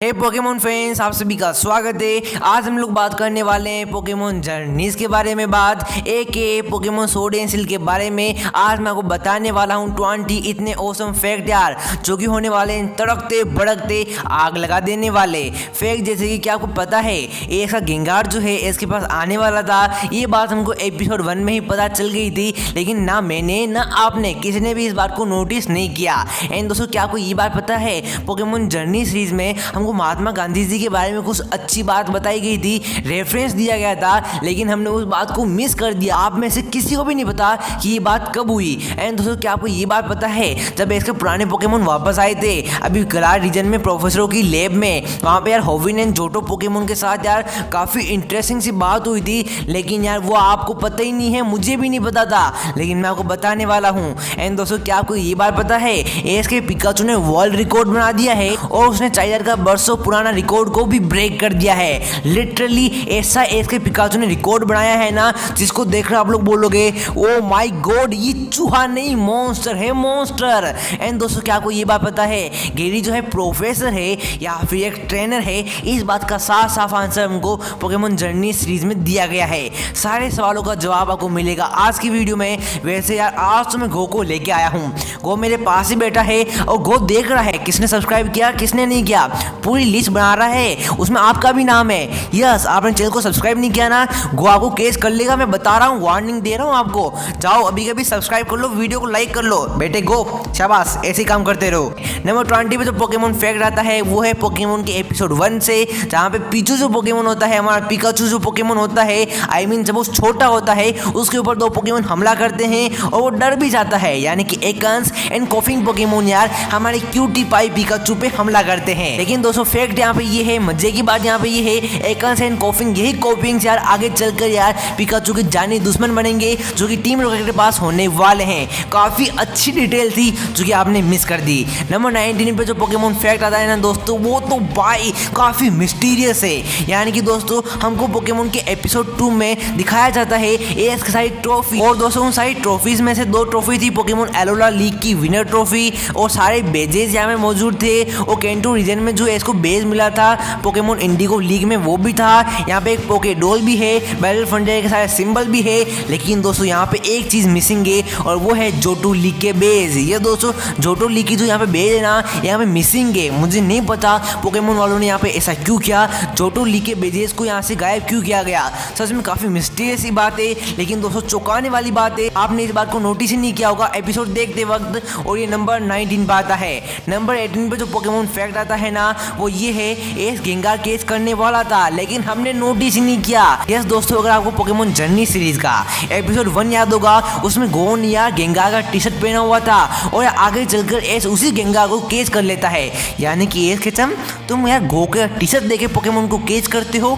हे Pokemon fans, आप सभी का स्वागत है। आज हम लोग बात करने वाले हैं पोकेमोन जर्नीज के बारे में, पोकेमोन सोल्ड एंड सिल्ड के बारे में। आज मैं आपको बताने वाला हूँ 20 इतने औसम फैक्ट यार, जो कि होने वाले हैं तड़कते भड़कते आग लगा देने वाले फैक्ट। जैसे कि क्या आपको पता है एक सा गेंगार जो है इसके पास आने वाला था। ये बात हमको एपिसोड 1 में ही पता चल गई थी, लेकिन ना मैंने ना आपने किसी ने भी इस बात को नोटिस नहीं किया। एंड दोस्तों, क्या आपको ये बात पता है पोकेमोन जर्नी सीरीज में हमको महात्मा गांधी जी के बारे में कुछ अच्छी बात बताई गई थी, रेफरेंस दिया गया था, लेकिन हमने उस बात को मिस कर दिया। आप में से किसी को भी नहीं पता कि ये बात कब हुई। एंड दोस्तों, क्या आपको ये बात पता है जब इसके पुराने पोकेमोन वापस आए थे अभी गलार रीजन में प्रोफेसरों की लैब में, वहाँ पे यार होविन एंड जोटो पोकेमोन के साथ यार काफ़ी इंटरेस्टिंग सी बात हुई थी, लेकिन यार वो आपको पता ही नहीं है, मुझे भी नहीं पता था, लेकिन मैं आपको बताने वाला हूँ। एंड दोस्तों, क्या आपको ये बात पता है इसके पिकाचू ने वर्ल्ड रिकॉर्ड बना दिया है और उसने चाइल्ड का बरसों पुराना रिकॉर्ड को भी ब्रेक कर दिया है। लिटरली ऐसा इसके पिकाचू ने रिकॉर्ड बनाया है ना, जिसको देख रहे आप लोग बोलोगे ओ माय गॉड, ये चूहा नहीं मॉन्स्टर है, मॉन्स्टर। एंड दोस्तों, क्या आपको ये बात पता है गेरी जो है प्रोफेसर है या फिर एक ट्रेनर है? इस बात का साफ साफ आंसर हमको पोकेमोन जर्नी सीरीज में दिया गया है। सारे सवालों का जवाब आपको मिलेगा आज की वीडियो में। वैसे यार आज तो मैं गो को लेके आया हूँ, गो मेरे पास ही बैठा है और गो देख रहा है किसने सब्सक्राइब किया किसने नहीं किया, पूरी लिस्ट बना रहा है, उसमें आपका भी नाम है। यस, आपने चैनल को सब्सक्राइब नहीं किया ना, गो आपको केस कर लेगा, मैं बता रहा हूँ, वार्निंग दे रहा हूँ आपको। जाओ अभी कभी सब्सक्राइब कर लो, वीडियो को लाइक कर लो बेटे, गो शाबाश, ऐसे ही काम करते रहो। नंबर 20 पे जो पोकेमोन फैक्ट आता है वो है पोकेमोन के एपिसोड 1 से, जहाँ पे पीचू जो पोकेमोन होता है, हमारा पिकाचू जो पोकेमोन होता है, आई मीन जब वो छोटा होता है उसके ऊपर 2 पोकेमोन हमला करते हैं और वो डर भी जाता है, यानी कि एकन्स एंड कोफिंग पोकेमोन यार हमारे क्यूटी पाई पिकाचू पे हमला करते हैं। लेकिन दोस्तों फैक्ट यहाँ पे ये है, मजे की बात यहाँ पे ये है, एकन्स एंड कोफिंग यही कोफिंग्स यार आगे चलकर यार पिकाचू के जानी दुश्मन बनेंगे, जो कि टीम रॉकेट के पास होने वाले हैं। काफी अच्छी डिटेल थी जो कि आपने मिस कर दी। नंबर 19 पे जो पोकेमोन फैक्ट आता है ना दोस्तों, वो तो भाई काफी मिस्टीरियस है। यानी कि दोस्तों हमको पोकेमोन के एपिसोड 2 में दिखाया जाता है एक सारी ट्रॉफी, और दोस्तों उन सारी ट्रॉफीज में से 2 ट्रॉफी थी पोकेमोन एलोला लीग की विनर ट्रॉफी, और सारे बेजेस यहाँ में मौजूद थे। और केंटू रीजन में जो इसको बेज मिला था पोकेमोन इंडिगो लीग में वो भी था। यहाँ पे एक पोकेडोल भी है, बैटल फ्रंटियर के सारे सिंबल भी है, लेकिन दोस्तों यहाँ पे एक चीज मिसिंग है और वो है जोटो लीग के बेज। ये दोस्तों जोटो लीग की जो यहाँ पे बेज है ना, यहाँ पे मिसिंग है। मुझे नहीं पता पोकेमोन वालों ने यहाँ पे ऐसा क्यों किया, जोटो लीग के बेजेस को यहाँ से गायब क्यों किया गया। सच में काफी मिस्टीरियस सी बात है, लेकिन दोस्तों चौंकाने वाली बात है, आपने इस बात को नोटिस ही नहीं किया होगा एपिसोड देखते वक्त। और ये नंबर 19 पे आता है। नंबर 18 पे जो पोकेमोन फैक्ट आता है ना, वो ये है एस गेंगार केस करने वाला था, लेकिन हमने नोटिस ही नहीं किया। यस दोस्तों, अगर आपको पोकेमोन जर्नी सीरीज का एपिसोड 1 याद होगा, उसमें गोन यार गेंगार का टी शर्ट पहना हुआ था और आगे चलकर एस उसी गेंगार को केस कर लेता है। यानी कि एस खेचम, तुम यार गो के टी शर्ट देके पोकेमोन को केस करते हो,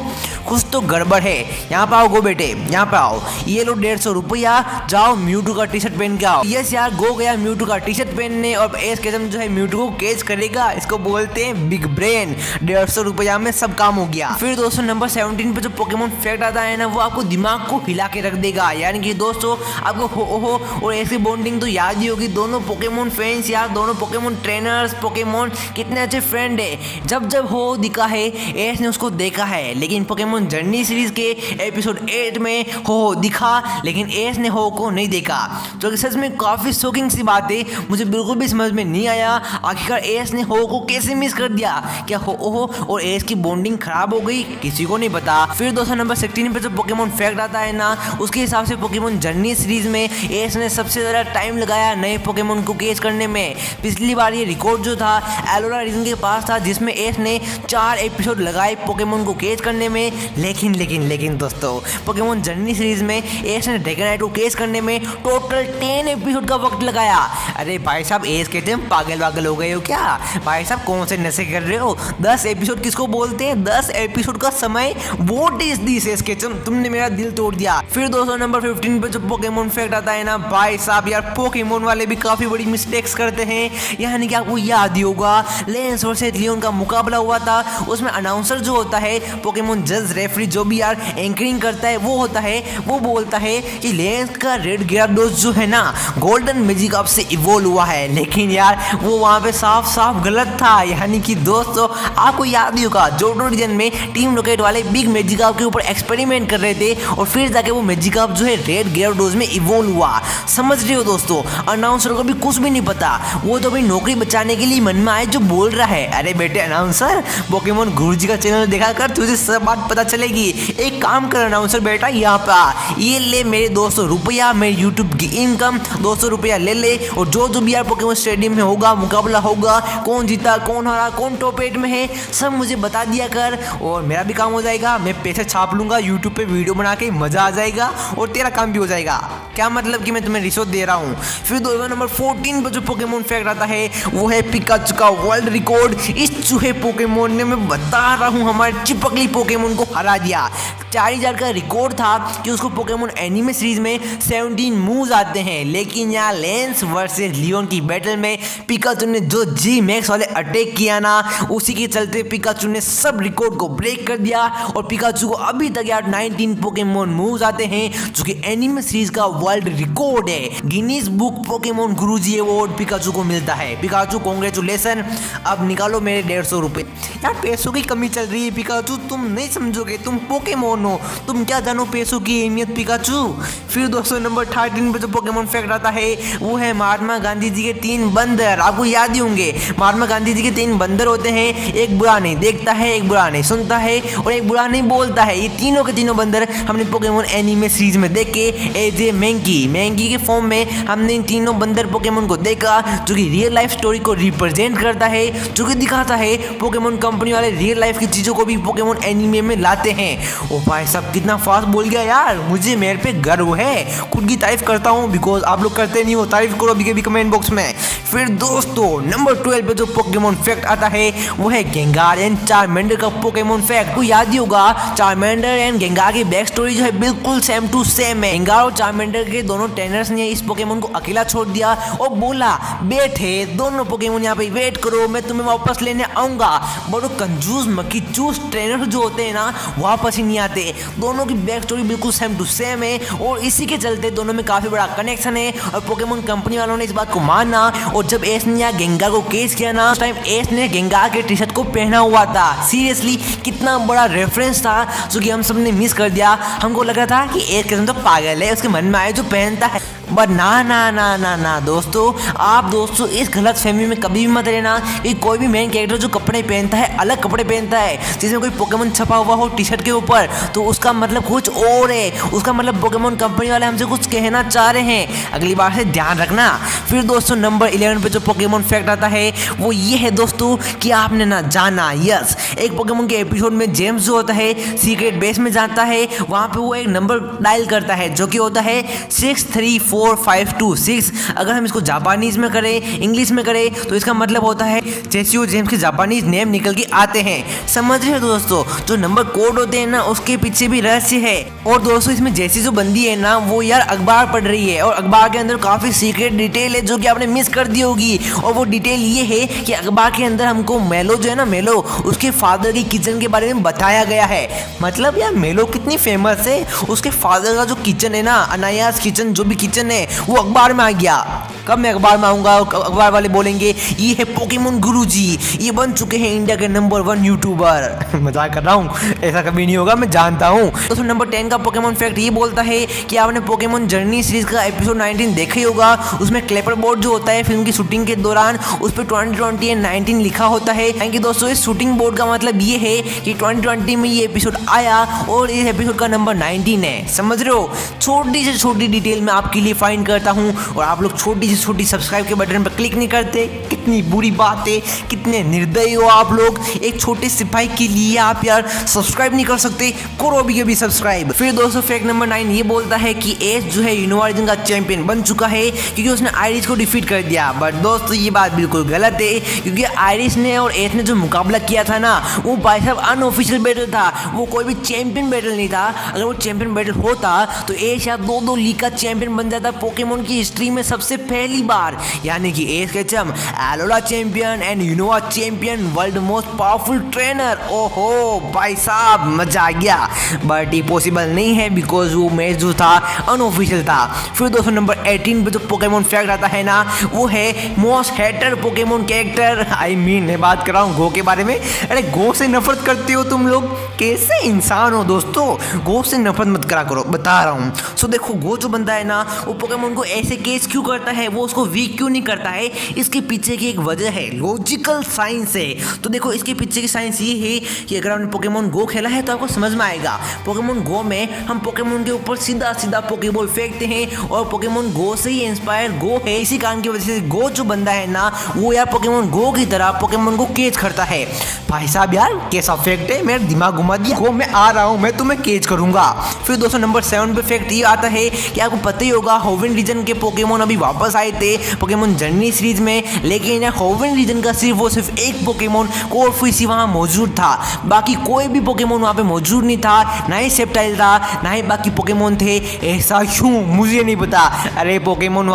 कुछ तो गड़बड़ है। यहाँ पे आओ गो बेटे, यहाँ पे आओ, ये लो 150 रुपया, जाओ म्यूटू का टी शर्ट पहन के आओ। यस यार, गो गया म्यूटू का टी शर्ट पहनने और एस खेचम जो है म्यूटू को केस करेगा। इसको बोलते हैं बिग ब्रेन। 150 रुपया में सब काम हो गया। फिर दोस्तों नंबर 17 पे जो पोकेमोन फैक्ट आता है ना, वो आपको दिमाग को हिला के रख देगा। यानी कि दोस्तों आपको हो और ऐसी बॉन्डिंग तो याद ही होगी, दोनों पोकेमोन फैंस यार, दोनों पोकेमोन ट्रेनर्स, पोकेमोन कितने अच्छे फ्रेंड है। जब जब हो दिखा है एस ने उसको देखा है, लेकिन पोकेमोन जर्नी सीरीज के एपिसोड 8 में हो दिखा, लेकिन एस ने हो को नहीं देखा, जो कि सच में काफी शॉकिंग सी बात है। मुझे बिल्कुल भी समझ में नहीं आया आखिरकार एस ने हो को कैसे मिस कर दिया। क्या हो और एस की बॉन्डिंग खराब हो गई, किसी को नहीं पता। फिर दोस्तों नंबर 16 पे जो पोकेमोन फैक्ट आता है ना, उसके हिसाब से पोकेमोन जर्नी सीरीज में एस ने सबसे ज्यादा टाइम लगाया नए पोकेमोन को केस करने में। पिछली बार ये रिकॉर्ड जो था एलोरा रीजन के पास था, जिसमें एस ने 4 एपिसोड लगाए पोकेमोन को केस करने में, लेकिन दोस्तों पोकेमोन जर्नी सीरीज में एस ने ड्रैगनाइट को केस करने में टोटल 10 एपिसोड का वक्त लगाया। अरे भाई साहब, एस कहते हैं पागल हो गए हो क्या भाई साहब, कौन से नशे कर रहे हो? 10 एपिसोड किसको बोलते हैं? 10 एपिसोड का समय, व्हाट इज दिस एस के, तुमने मेरा दिल तोड़ दिया। फिर दोस्तों नंबर 15 पे जो पोकेमोन फैक्ट आता है ना, भाई साहब यार पोकेमोन वाले भी काफी बड़ी मिस्टेक्स करते हैं। यानी कि आपको याद ही होगा लेंस वर्सेस लियोन का मुकाबला हुआ था, उसमें अनाउंसर जो होता है पोकेमोन जज रेफरी जो भी यार एंकरिंग करता है वो होता है, वो बोलता है कि लेंस का रेड गिराडोस जो है ना गोल्डन मैजिक अब से इवोल्व हुआ है, लेकिन यार वो वहाँ पे साफ साफ गलत था। यानी कि दोस्त दोस्तों आपको याद ही होगा जोटो रीजन में टीम रॉकेट वाले बिग मैजिकार्प के ऊपर एक्सपेरिमेंट कर रहे थे और फिर जाके वो मैजिकार्प जो है रेड gyarados में इवोल्व हुआ। समझ रहे हो दोस्तों, अनाउंसर को भी कुछ भी नहीं पता, वो तो अपनी नौकरी बचाने के लिए मन में आए जो बोल रहा है। अरे बेटे अनाउंसर, पोकेमोन गुरुजी का चैनल देखा कर, तुझे सब बात पता चलेगी। एक काम कर अनाउंसर बेटा, यहाँ पे आ, ये ले मेरे 200 रुपया, मेरे यूट्यूब की इनकम 200 रुपया ले ले, और जो भी यार पोकेमोन स्टेडियम में होगा, मुकाबला होगा, कौन जीता कौन हारा कौन टॉप 8 में है, सब मुझे बता दिया कर और मेरा भी काम हो जाएगा। मैं पैसे छाप लूंगा यूट्यूब पे वीडियो बना के, मजा आ जाएगा और तेरा काम भी हो जाएगा। क्या मतलब कि मैं तुम्हें रिश्वत दे रहा हूँ। फिर नंबर 14 पर जो पोकेमोन फैक्ट आता है वो है पिकाचू का वर्ल्ड रिकॉर्ड। इस चूहे पोकेमोन ने, मैं बता रहा हूँ, हमारे चिपकली पोकेमोन को हरा दिया। 4000 का रिकॉर्ड था कि उसको पोकेमोन एनिमे सीरीज में 17 मूव्स आते हैं, लेकिन यहाँ लेंस वर्सेस लियोन की बैटल में पिकाचू ने जो जी मैक्स वाले अटैक किया ना, उसी के चलते पिकाचू ने सब रिकॉर्ड को ब्रेक कर दिया और पिकाचू को अभी तक यार 19 पोकेमोन मूव्स आते हैं, जो कि एनिमे सीरीज का वर्ल्ड रिकॉर्ड है। गिनीज बुक पोकेमोन गुरुजी अवार्ड पिकाचू को मिलता है। पिकाचू कांग्रेचुलेशन, अब निकालो मेरे 150 रुपए। यार पैसों की कमी चल रही है पिकाचू, तुम नहीं समझोगे, तुम पोकेमोन हो, तुम क्या जानो पैसों की अहमियत पिकाचू। फिर दोस्तों नंबर 13 पे जो पोकेमोन फैक्ट आता है वो है महात्मा गांधी जी के 3 बंदर। आपको याद ही होंगे, महात्मा गांधी जी के 3 बंदर होते हैं, एक बुरा नहीं देखता है, एक बुरा नहीं सुनता है और एक बुरा नहीं बोलता है। ये तीनों के तीनों बंदर हमने पोकेमोन एनीमे सीरीज में देखे एज ए मैंकी के फॉर्म में हमने इन तीनों बंदर पोकेमोन को देखा, जो कि रियल लाइफ स्टोरी को रिप्रेजेंट करता है, जो कि दिखाता है पोकेमोन कंपनी वाले रियल लाइफ की चीज़ों को भी पोकेमोन एनीमे में लाते हैं। ओ भाई साहब कितना फास्ट बोल गया यार, मुझे मेरे पे गर्व है, खुद की तारीफ करता हूँ, बिकॉज आप लोग करते नहीं हो। तारीफ करो भी कमेंट बॉक्स में। फिर दोस्तों नंबर 12 पे जो पोकेमोन फैक्ट आता है वो है गेंगार एंड चारमेंडर का पोकेमोन फैक्ट। को याद ही होगा चारमेंडर एंड गेंगार की बैक स्टोरी जो है बिल्कुल सेम टू सेम है। गेंगार और चारमेंडर के दोनों ट्रेनर्स ने इस पोकेमोन को अकेला छोड़ दिया और बोला बैठे दोनों पोकेमोन यहाँ पे वेट करो, मैं तुम्हें वापस लेने आऊंगा। बड़ो कंजूस मक्खी चूस ट्रेनर जो होते हैं ना, वापस ही नहीं आते। दोनों की बैक स्टोरी बिल्कुल सेम टू सेम है और इसी के चलते दोनों में काफी बड़ा कनेक्शन है और पोकेमोन कंपनी वालों ने इस बात को माना। और जब एस ने यहाँ गेंगार को केस किया ना, उस टाइम एस ने गेंगार के टी शर्ट को पहना हुआ था। सीरियसली कितना बड़ा रेफरेंस था जो कि हम सब ने मिस कर दिया। हमको लग रहा था कि एस किस्म तो पागल है, उसके मन में आए जो पहनता है, बट ना ना ना ना ना दोस्तों, आप दोस्तों इस गलत फहमी में कभी भी मत रहना कि कोई भी मेन कैरेक्टर जो कपड़े पहनता है, अलग कपड़े पहनता है, जिसमें कोई पोकेमोन छपा हुआ हो टी शर्ट के ऊपर, तो उसका मतलब कुछ और है। उसका मतलब पोकेमोन कंपनी वाले हमसे कुछ कहना चाह रहे हैं। अगली बार से ध्यान रखना। फिर दोस्तों नंबर 11 पे जो पोकेमोन फैक्ट आता है वो ये है दोस्तों कि आपने ना जाना, यस, एक पोकेमोन के एपिसोड में जेम्स जो होता है सीक्रेट बेस में जाता है, वहाँ पे वो एक नंबर डायल करता है जो कि होता है 634526। अगर हम इसको जापानीज में करें, इंग्लिश में करें, तो इसका मतलब होता है जैसे वो जेम्स के जापानीज नेम निकल के आते हैं। समझ रहे हो दोस्तों, जो नंबर कोड होते हैं ना, उसके पीछे भी रहस्य है। और दोस्तों इसमें जैसी जो बंदी है ना, वो यार अखबार पढ़ रही है और अखबार के अंदर काफी सीक्रेट डिटेल है जो कि आपने मिस कर दी होगी। और वो डिटेल ये है कि अखबार के अंदर हमको मेलो जो है ना, मेलो उसके फादर की किचन के बारे में बताया गया है। मतलब यार मेलो कितनी फेमस है, उसके फादर का जो किचन है ना, अनायास किचन जो भी किचन है, वो अखबार में आ गया। कब मैं अखबार में आऊँगा, अखबार वाले बोलेंगे ये है पोकेमोन गुरुजी, ये बन चुके हैं इंडिया के नंबर 1 यूट्यूबर। मजाक कर रहा हूँ, ऐसा कभी नहीं होगा, मैं जानता हूँ। तो नंबर 10 का पोकेमोन फैक्ट ये बोलता है कि आपने पोकेमोन जर्नी सीरीज का एपिसोड 19 देखा ही होगा। उसमें क्लेपर बोर्ड जो होता है फिल्म की शूटिंग के दौरान, उस पर 2020 एंड 19 लिखा होता है। थैंक यू दोस्तों, इस शूटिंग बोर्ड का मतलब ये है कि 2020 में ये एपिसोड आया और इस एपिसोड का नंबर 19 है। समझ रहे हो, छोटी से छोटी डिटेल मैं आपके लिए फाइंड करता हूँ और आप लोग छोटी से छोटी सब्सक्राइब के बटन पर क्लिक नहीं करते। कितनी बुरी बात है, कितने निर्दयी हो आप लोग। एक छोटे सिपाही के लिए आप यार सब्सक्राइब नहीं कर सकते, करो अभी सब्सक्राइब। फिर दोस्तों फैक्ट नंबर 9 ये बोलता है कि एस जो है यूनिवर्जन का चैंपियन बन चुका है क्योंकि उसने आयरिस को डिफीट कर दिया। बट दोस्तों ये बात बिल्कुल गलत है, क्योंकि आयरिस ने और एस ने जो मुकाबला किया था ना, वो भाई साहब अनऑफिशियल बैटल था, वो कोई भी चैंपियन बैटल नहीं था। अगर वो चैंपियन बैटल होता तो एस या 2 लीग का चैंपियन बन जाता था पोकेमोन की हिस्ट्री में सबसे पहली बार, यानी कि Ash Ketchum Alola champion and Unova champion, world most powerful trainer. ओहो भाई साहब मजा आ गया, बट ये पॉसिबल नहीं है बिकॉज वो मैच जो था अनऑफिशियल था। फिर दोस्तों नंबर 18 पे जो पोकेमोन फैक्ट आता है ना, वो है most hated Pokemon character. I mean मैं बात कर रहा हूँ गो के बारे में। अरे गो से नफरत करते हो तुम लोग, कैसे इंसान हो दोस्तों, गो से नफरत मत करा करो, बता रहा हूँ। सो देखो गो जो बंदा है ना, वो पोकेमोन को ऐसे केस क्यों करता है, वो उसको वीक क्यों नहीं करता है, इसके पीछे की एक वजह है, लॉजिकल साइंस है। तो देखो इसके पीछे की साइंस ये है कि अगर आपने पोकेमोन गो खेला है तो आपको समझ में आएगा। पोकेमोन गो में हम पोकेमोन के ऊपर सीधा सीधा पोकेबॉल फेंकते हैं और पोकेमोन गो से ही इंस्पायर गो है। इसी कारण की वजह से गो जो बंदा है ना, वो यार पोकेमोन गो की तरह पोकेमोन को केच करता है। भाई साहब यार कैसा फैक्ट है, मेरा दिमाग घुमा दिया। गो मैं आ रहा हूँ, मैं तुम्हें केच करूंगा। फिर दोस्तों नंबर 7 पे फैक्ट ये आता है कि आपको पता ही होगा होविन रीजन के पोकेमोन अभी वापस आए थे पोकेमोन जर्नी सीरीज में, लेकिन यार होविन रीजन का सिर्फ एक पोकेमोन कोरफिशी वहाँ मौजूद था, बाकी कोई भी पोकेमोन वहाँ पे मौजूद नहीं था, ना ही सेप्टाइल था, ना ही बाकी पोकेमोन थे। ऐसा क्यों मुझे नहीं पता। अरे पोकेमोन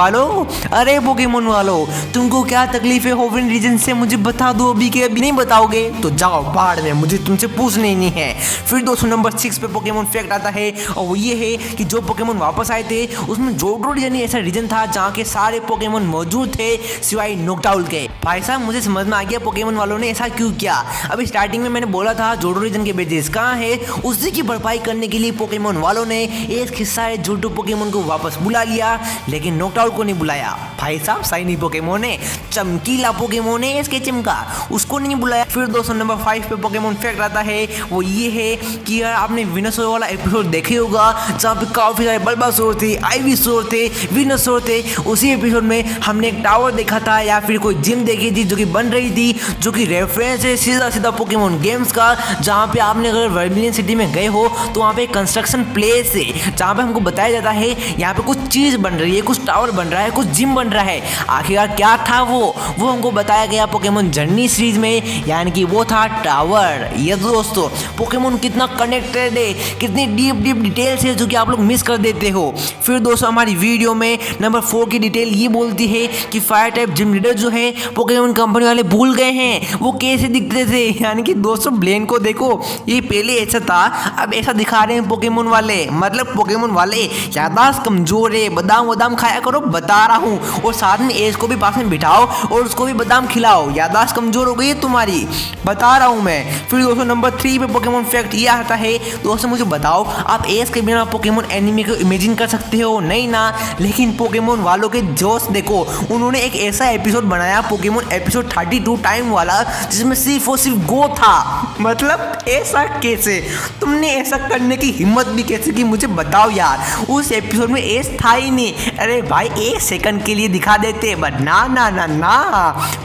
वालों तुमको क्या तकलीफ है होविन रीजन से, मुझे बता दो अभी के अभी। नहीं बताओगे तो जाओ बाहर में, मुझे तुमसे पूछना ही नहीं है। फिर दोस्तों नंबर 6 पे पोकेमोन फैक्ट आता है और वो ये है कि जो पोकेमोन वापस आए थे उसमें जोड्रो रीजन ऐसा रीजन था जहाँ के सारे पोकेमोन मौजूद थे सिवाय नोक्टाउल के। भाई साहब मुझे समझ में आ गया पोकेमोन वालों ने ऐसा क्यों किया। अभी स्टार्टिंग में मैंने बोला था जोड्रो रीजन के बेजेस कहाँ है, उसी की भरपाई करने के लिए पोकेमोन वालों ने एक हिस्सा है जोड्रो पोकेमोन को वापस बुला लिया, लेकिन नोक्टाउल को नहीं बुलाया। भाई साहब शाइनी पोकेमोन है, चमकीला पोकेमोन है इसके चिमका, उसको नहीं बुलाया। फिर दोस्तों नंबर 5 पे पोकेमोन फैक्ट आता है, वो ये है कि यार आपने विनोसोर वाला एपिसोड देखे होगा जहाँ पे काफी सारे बल्बासोर थे, आइवीसोर थे, विनोसोर थे। उसी एपिसोड में हमने एक टावर देखा था या फिर कोई जिम देखी थी जो कि बन रही थी, जो कि रेफरेंस है सीधा पोकेमोन गेम्स का, जहाँ पे आपने अगर वर्मिलियन सिटी में गए हो तो वहाँ पे कंस्ट्रक्शन प्लेस है जहाँ पे हमको बताया जाता है यहाँ पे कुछ चीज़ बन रही है, कुछ टावर बन रहा है, कुछ जिम बन रहा है। आखिरकार क्या था वो हमको बताया गया पोकेमोन जर्नी सीरीज में, यानी कि वो था टावर। ये दोस्तों पोकेमोन कितना कनेक्टेड है, कितनी डीप डिटेल्स है जो कि आप लोग मिस कर देते हो। फिर दोस्तों हमारी वीडियो में नंबर 4 की डिटेल ये बोलती है कि फायर टाइप जिम लीडर जो है पोकेमोन कंपनी वाले भूल गए हैं वो कैसे दिखते थे। यानी कि दोस्तों ब्लेन को देखो, ये पहले ऐसा था, अब ऐसा दिखा रहे हैं पोकेमोन वाले। मतलब पोकेमोन वाले याददाश्त कमजोर है, बादाम खाया करो, बता रहा हूँ। और साथ में एज को भी पास में बिठाओ और उसको भी बादाम खिलाओ, याददाश्त कमजोर हो गई है तुम्हारी, बता रहा हूँ मैं। फिर दोस्तों नंबर 3 पे पोकेमोन फैक्ट ये आता है, दोस्तों मुझे बताओ आप एज के बिना पोकेमोन एनिमे को इमेजिन कर सकते हो? नहीं ना। लेकिन पोकेमोन वालों के जोश देखो, उन्होंने एक ऐसा एपिसोड बनाया पोकेमोन एपिसोड 32 टाइम वाला जिसमें सिर्फ और सिर्फ गो था। मतलब ऐसा कैसे, तुमने ऐसा करने की हिम्मत भी कैसे की, मुझे बताओ यार। उस एपिसोड में एज था ही नहीं। अरे भाई 1 सेकंड के लिए दिखा देते, बट ना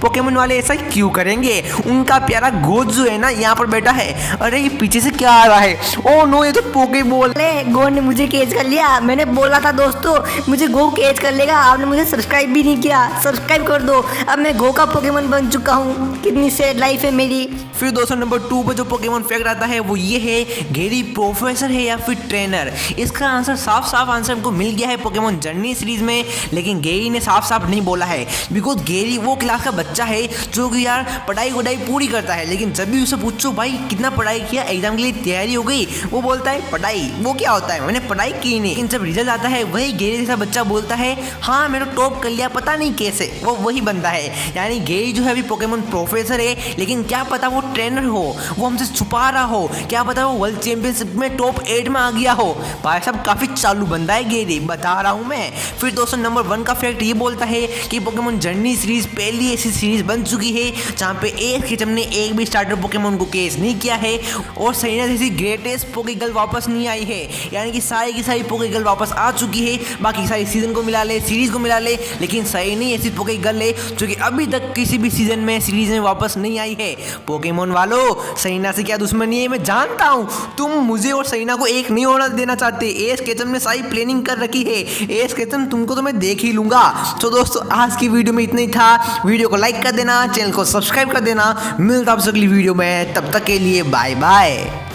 पोकेमोन वाले ऐसा क्यों करेंगे। उनका प्यारा गो जो है ना यहाँ पर बैठा है। अरे ये पीछे से क्या आ रहा है, ओ नो ये तो पोकेबॉल। अरे गो ने मुझे कैच कर लिया, मैंने बोला था दोस्तों मुझे गो कैच कर लेगा, आपने मुझे सब्सक्राइब भी नहीं किया। सब्सक्राइब कर दो, अब मैं गो का पोकेमोन बन चुका हूँ, कितनी सैड लाइफ है मेरी। फिर दोस्तों नंबर 2 पे जो पोकेमोन फैक्ट आता है वो ये है, गेरी प्रोफेसर है या फिर ट्रेनर। इसका आंसर साफ आंसर हमको मिल गया है पोकेमोन जर्नी सीरीज में, लेकिन गेरी ने साफ नहीं बोला है बिकॉज गेरी वो क्लास का बच्चा है जो कि यार पढ़ाई पूरी करता है, लेकिन जब भी उसे पूछो भाई कितना पढ़ाई किया, एग्जाम के लिए तैयारी हो गई, वो बोलता है पढ़ाई। वो क्या होता है, मैंने पढ़ाई की नहीं। लेकिन जब रिजल्ट आता है वही गेरी जैसा बच्चा बोलता है हाँ मैंने टॉप कर लिया, पता नहीं कैसे। वो वही बनता है, यानी गेरी जो है अभी पोकेमोन प्रोफेसर है, लेकिन क्या पता वो ट्रेनर हो, वो हमसे छुपा रहा हो, क्या पता वो वर्ल्ड चैंपियनशिप में टॉप 8 में आ गया हो। भाई साहब काफी चालू बंदा है गेरी, बता रहा हूँ मैं। फिर दोस्तों नंबर 1 का फैक्ट ये बोलता है कि पोकेमोन जर्नी सीरीज पहली ऐसी सीरीज बन चुकी है जहाँ पे एक किचम ने एक भी स्टार्टर पोकेमोन को केस नहीं किया है और सैना जैसी ग्रेटेस्ट पोकेगर्ल वापस नहीं आई है। यानी कि सारी की सारी पोकेगर्ल वापस आ चुकी है, बाकी सारी सीजन को मिला ले, सीरीज को मिला ले, लेकिन सैनी ऐसी पोकेगर्ल है जो कि अभी तक किसी भी सीजन में सीरीज में वापस नहीं आई है। पोकेमोन वालों सैना से क्या दुश्मनी है मैं जानता हूँ, तुम मुझे और सैना को एक नहीं होना देना चाहते। एस केचन ने सारी प्लानिंग कर रखी है, एस केचन तुमको तो मैं देख ही लूंगा। तो दोस्तों आज की वीडियो में इतना ही था, वीडियो को लाइक कर देना, चैनल को सब्सक्राइब कर देना। मिलता हूं अगली वीडियो में, तब तक के लिए बाय बाय।